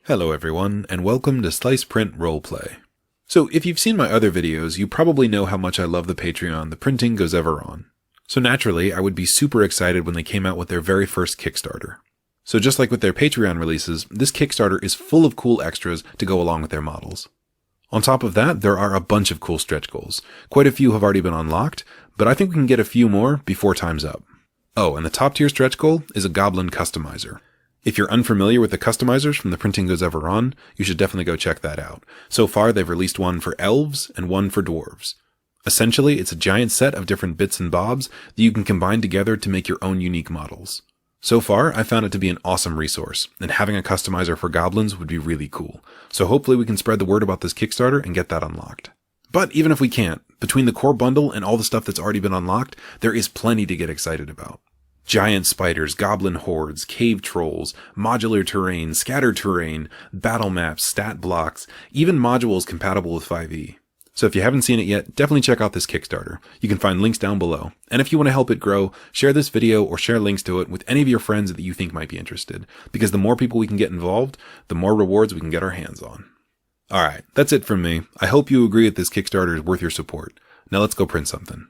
Hello everyone, and welcome to Slice Print Roleplay. So if you've seen my other videos, you probably know how much I love the Patreon The Printing Goes Ever On. So naturally, I would be super excited when they came out with their very first Kickstarter. So just like with their Patreon releases, this Kickstarter is full of cool extras to go along with their models. On top of that, there are a bunch of cool stretch goals. Quite a few have already been unlocked, but I think we can get a few more before time's up. Oh, and the top tier stretch goal is a Goblin Customizer. If you're unfamiliar with the customizers from The Printing Goes Ever On, you should definitely go check that out. So far, they've released one for elves and one for dwarves. Essentially, it's a giant set of different bits and bobs that you can combine together to make your own unique models. So far, I found it to be an awesome resource, and having a customizer for goblins would be really cool. So hopefully we can spread the word about this Kickstarter and get that unlocked. But even if we can't, between the core bundle and all the stuff that's already been unlocked, there is plenty to get excited about. Giant spiders, goblin hordes, cave trolls, modular terrain, scattered terrain, battle maps, stat blocks, even modules compatible with 5e. So if you haven't seen it yet, definitely check out this Kickstarter. You can find links down below. And if you want to help it grow, share this video or share links to it with any of your friends that you think might be interested. Because the more people we can get involved, the more rewards we can get our hands on. Alright, that's it from me. I hope you agree that this Kickstarter is worth your support. Now let's go print something.